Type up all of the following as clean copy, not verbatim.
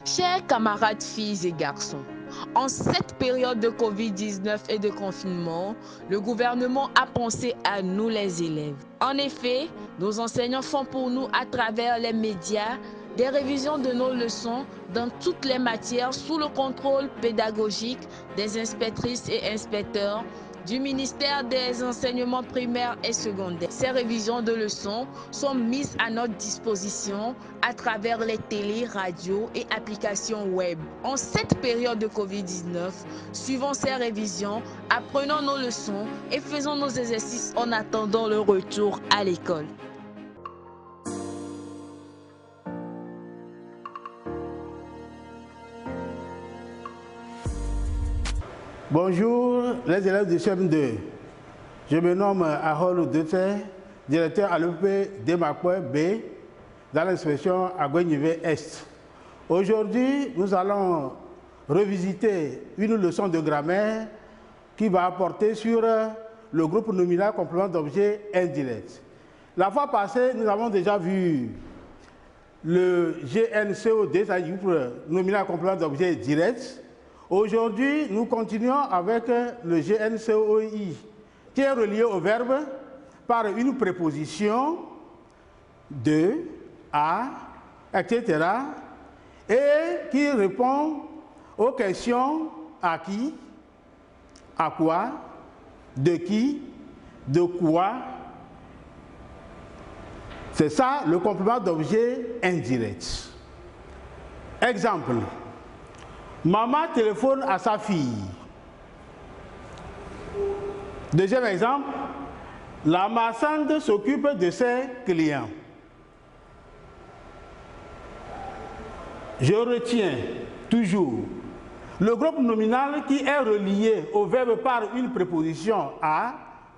Chers camarades filles et garçons, en cette période de Covid-19 et de confinement, le gouvernement a pensé à nous les élèves. En effet, nos enseignants font pour nous à travers les médias des révisions de nos leçons dans toutes les matières sous le contrôle pédagogique des inspectrices et inspecteurs du ministère des enseignements primaires et secondaires. Ces révisions de leçons sont mises à notre disposition à travers les télés, radios et applications web. En cette période de Covid-19, suivons ces révisions, apprenons nos leçons et faisons nos exercices en attendant le retour à l'école. Bonjour les élèves du CM2. Je me nomme Ahol Dete, directeur à l'EP Demakwe B dans l'inspection à Gwenyivé Est. Aujourd'hui, nous allons revisiter une leçon de grammaire qui va porter sur le groupe nominal complément d'objet indirect. La fois passée, nous avons déjà vu le GNCOD, c'est-à-dire groupe nominal complément d'objet direct. Aujourd'hui, nous continuons avec le GNCOI, qui est relié au verbe par une préposition de, à, etc. et qui répond aux questions à qui, à quoi, de qui, de quoi. C'est ça le complément d'objet indirect. Exemple. Maman téléphone à sa fille. Deuxième exemple, la marchande s'occupe de ses clients. Je retiens toujours le groupe nominal qui est relié au verbe par une préposition à,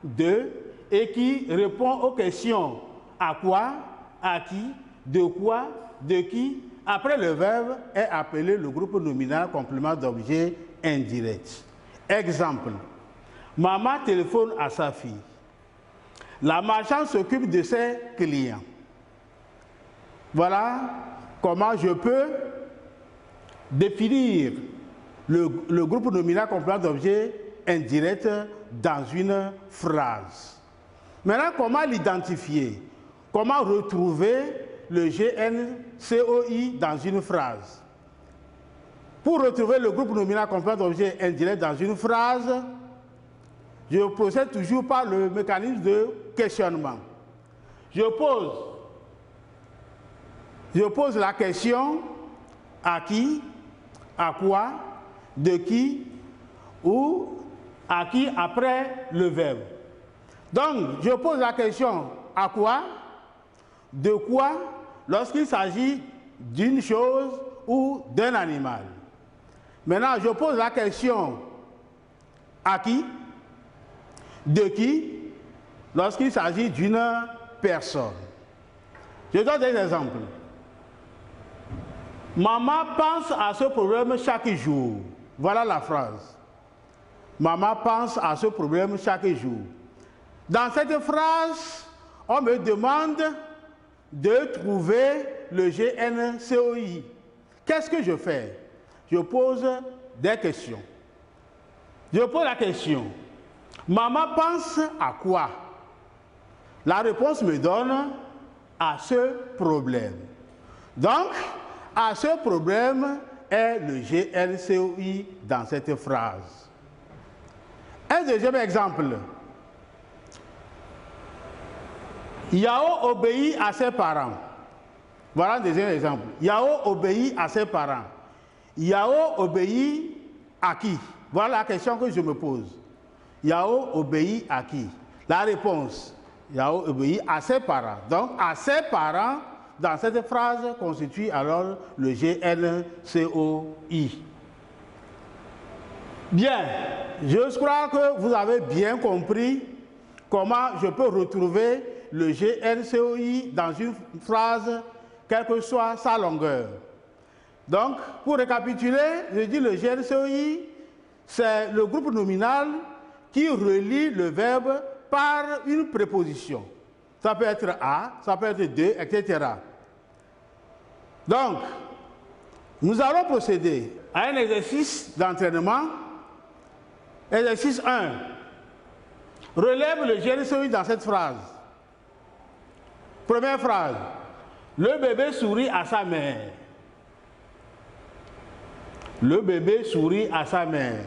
de, et qui répond aux questions à quoi, à qui, de quoi, de qui. Après le verbe est appelé le groupe nominal complément d'objet indirect. Exemple, maman téléphone à sa fille. La marchande s'occupe de ses clients. Voilà comment je peux définir le groupe nominal complément d'objet indirect dans une phrase. Maintenant, comment l'identifier? Comment retrouver le GNCOI dans une phrase? Pour retrouver le groupe nominal complément d'objet indirect dans une phrase, je procède toujours par le mécanisme de questionnement. Je pose la question à qui, à quoi, de qui ou à qui après le verbe. Donc, je pose la question à quoi, de quoi, lorsqu'il s'agit d'une chose ou d'un animal. Maintenant, je pose la question à qui, de qui, lorsqu'il s'agit d'une personne. Je donne des exemples. Maman pense à ce problème chaque jour. Voilà la phrase. Maman pense à ce problème chaque jour. Dans cette phrase, on me demande de trouver le GNCOI. Qu'est-ce que je fais? Je pose des questions. Je pose la question. Maman pense à quoi? La réponse me donne à ce problème. Donc, à ce problème est le GNCOI dans cette phrase. Un deuxième exemple. Yao obéit à ses parents. Voilà un deuxième exemple. Yao obéit à ses parents. Yao obéit à qui? Voilà la question que je me pose. Yao obéit à qui? La réponse, Yao obéit à ses parents. Donc, à ses parents, dans cette phrase, constitue alors le GNCOI. Bien, je crois que vous avez bien compris comment je peux retrouver le GNCOI dans une phrase, quelle que soit sa longueur. Donc, pour récapituler, je dis le GNCOI, c'est le groupe nominal qui relie le verbe par une préposition. Ça peut être à, ça peut être de, etc. Donc, Nous allons procéder à un exercice d'entraînement. Exercice 1. Relève le GNCOI dans cette phrase. Première phrase. Le bébé sourit à sa mère. Le bébé sourit à sa mère.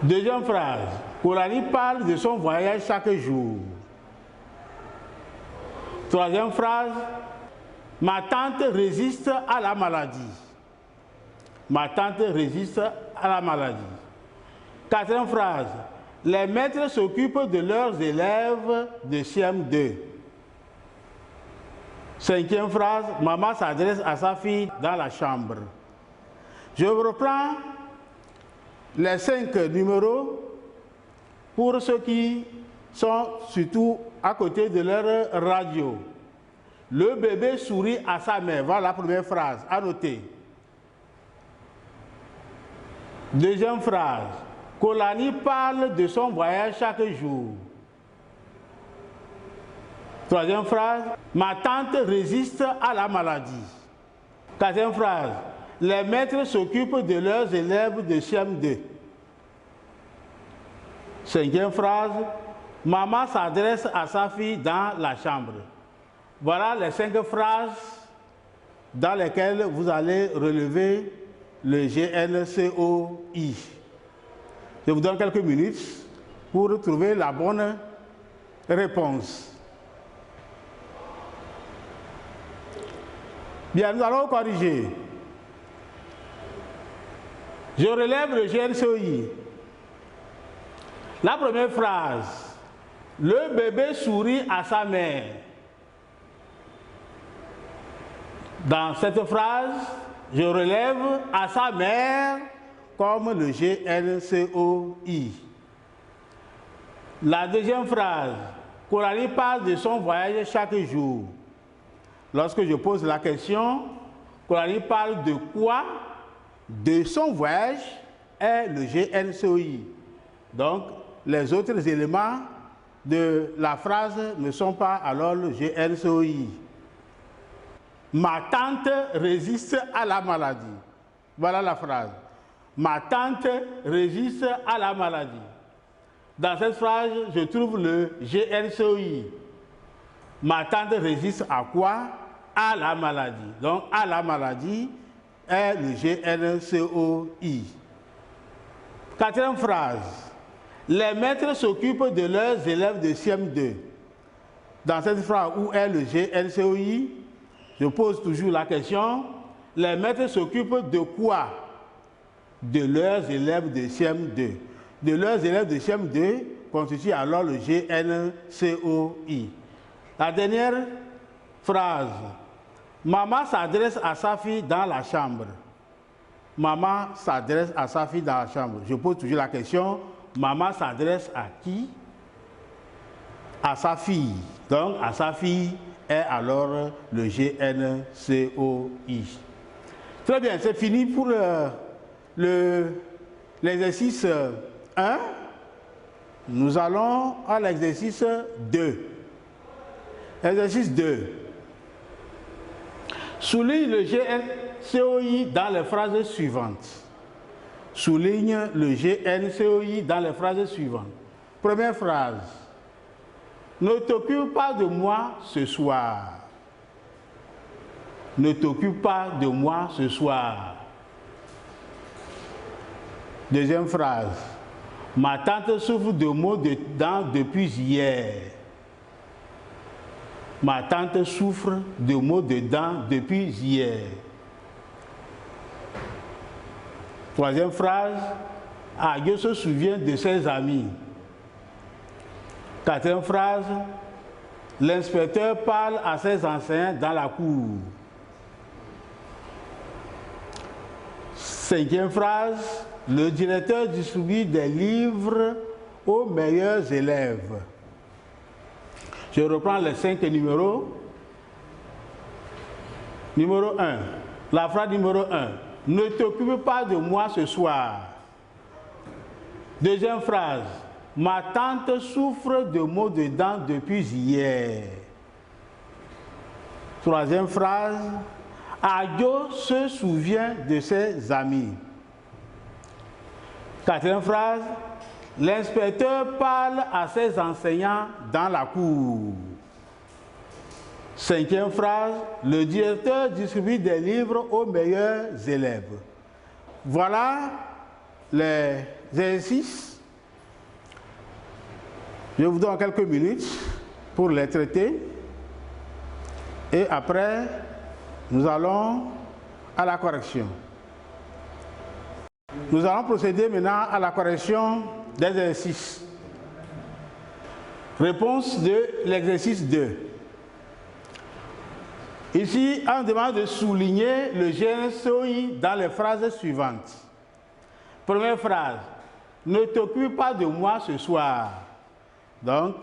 Deuxième phrase. Coralie parle de son voyage chaque jour. Troisième phrase. Ma tante résiste à la maladie. Ma tante résiste à la maladie. Quatrième phrase. Les maîtres s'occupent de leurs élèves de CM2. Cinquième phrase. Maman s'adresse à sa fille dans la chambre. Je reprends les 5 numéros pour ceux qui sont surtout à côté de leur radio. Le bébé sourit à sa mère. Voilà la première phrase, à noter. Deuxième phrase. Kolani parle de son voyage chaque jour. Troisième phrase. Ma tante résiste à la maladie. Quatrième phrase. Les maîtres s'occupent de leurs élèves de CM2. Cinquième phrase. Maman s'adresse à sa fille dans la chambre. Voilà les 5 phrases dans lesquelles vous allez relever le GNCOI. Je vous donne quelques minutes pour trouver la bonne réponse. Bien, nous allons corriger. Je relève le GNCOI. La première phrase. Le bébé sourit à sa mère. Dans cette phrase, je relève à sa mère comme le GNCOI. La deuxième phrase, Coralie parle de son voyage chaque jour. Lorsque je pose la question, Coralie parle de quoi? De son voyage est le GNCOI. Donc, les autres éléments de la phrase ne sont pas alors le GNCOI. Ma tante résiste à la maladie. Voilà la phrase. Ma tante résiste à la maladie. Dans cette phrase, je trouve le GNCOI. Ma tante résiste à quoi? À la maladie. Donc, à la maladie est le GNCOI. Quatrième phrase. Les maîtres s'occupent de leurs élèves de CM2. Dans cette phrase, où est le GNCOI? Je pose toujours la question, les maîtres s'occupent de quoi? De leurs élèves de CM2. De leurs élèves de CM2 constitue alors le GNCOI. La dernière phrase, maman s'adresse à sa fille dans la chambre. Maman s'adresse à sa fille dans la chambre. Je pose toujours la question, maman s'adresse à qui? À sa fille. Donc, à sa fille est alors le GNCOI. Très bien, c'est fini pour l'exercice 1. Nous allons à l'exercice 2. Exercice 2. Souligne le GNCOI dans les phrases suivantes. Souligne le GNCOI dans les phrases suivantes. Première phrase. Ne t'occupe pas de moi ce soir. Ne t'occupe pas de moi ce soir. Deuxième phrase. Ma tante souffre de maux de dents depuis hier. Ma tante souffre de maux de dents depuis hier. Troisième phrase. Ayo se souvient de ses amis. Quatrième phrase. L'inspecteur parle à ses enseignants dans la cour. Cinquième phrase. Le directeur distribue des livres aux meilleurs élèves. Je reprends les 5 numéros. Numéro 1. La phrase numéro 1. Ne t'occupe pas de moi ce soir. Deuxième phrase. Ma tante souffre de maux de dents depuis hier. Troisième phrase, Adio se souvient de ses amis. Quatrième phrase, l'inspecteur parle à ses enseignants dans la cour. Cinquième phrase, le directeur distribue des livres aux meilleurs élèves. Voilà les exercices. Je vous donne quelques minutes pour les traiter. Et après, nous allons à la correction. Nous allons procéder maintenant à la correction des exercices. Réponse de l'exercice 2. Ici, on demande de souligner le GNSOI dans les phrases suivantes. Première phrase, ne t'occupe pas de moi ce soir. Donc,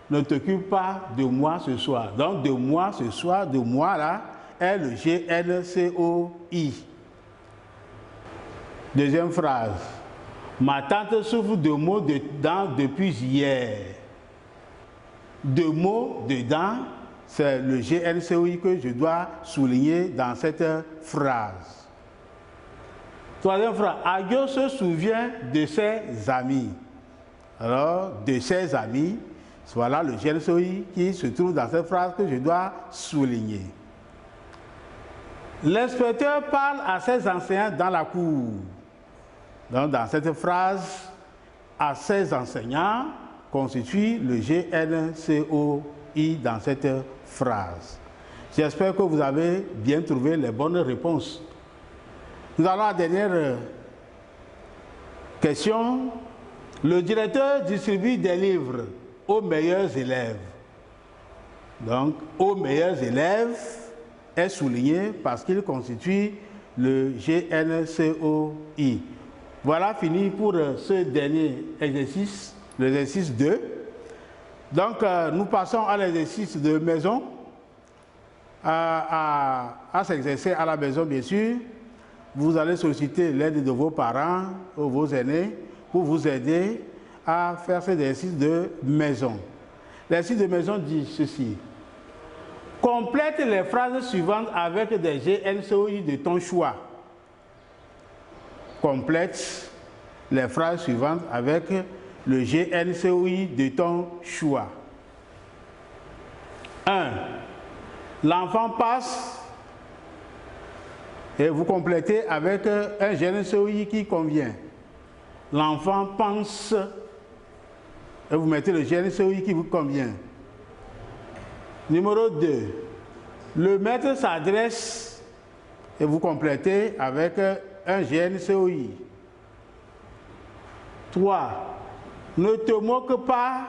ne t'occupe pas de moi ce soir. Donc, de moi ce soir, de moi là, est le GNCOI. Deuxième phrase, ma tante souffre de maux de dents depuis hier. De maux de dents, c'est le GNCOI que je dois souligner dans cette phrase. Troisième phrase, Adio se souvient de ses amis. Alors, de ses amis, voilà le GNCOI qui se trouve dans cette phrase que je dois souligner. L'inspecteur parle à ses enseignants dans la cour. Donc, dans cette phrase, à ses enseignants constitue le GNCOI dans cette phrase. J'espère que vous avez bien trouvé les bonnes réponses. Nous allons à la dernière question. Le directeur distribue des livres aux meilleurs élèves. Donc, aux meilleurs élèves est souligné parce qu'il constitue le GNCOI. Voilà fini pour ce dernier exercice, l'exercice 2. Donc, nous passons à l'exercice de maison, à s'exercer à la maison, bien sûr. Vous allez solliciter l'aide de vos parents ou vos aînés pour vous aider à faire cet exercice de maison. L'exercice de maison dit ceci. Complète les phrases suivantes avec des GNCOI de ton choix. Complète les phrases suivantes avec le GNCOI de ton choix. 1. L'enfant passe et vous complétez avec un GNCOI qui convient. L'enfant pense et vous mettez le GNCOI qui vous convient. Numéro 2. Le maître s'adresse et vous complétez avec un GNCOI. 3. Ne te moque pas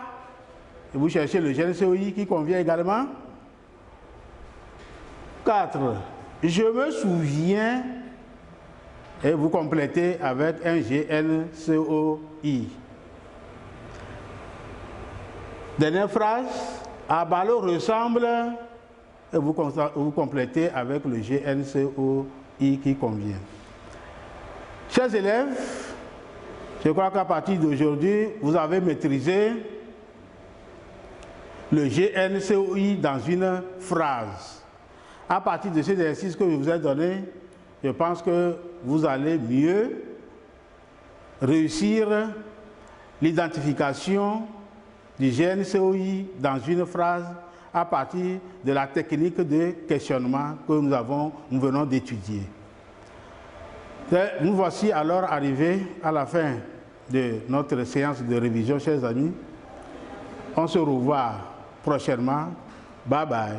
et vous cherchez le GNCOI qui convient également. 4. Je me souviens et vous complétez avec un GNCOI. Dernière phrase, Abalo ressemble et vous complétez avec le GNCOI qui convient. Chers élèves, je crois qu'à partir d'aujourd'hui, vous avez maîtrisé le GNCOI dans une phrase. À partir de cet exercice que je vous ai donné, je pense que vous allez mieux réussir l'identification du GNCOI dans une phrase à partir de la technique de questionnement que nous venons d'étudier. Nous voici alors arrivés à la fin de notre séance de révision, chers amis. On se revoit prochainement. Bye bye.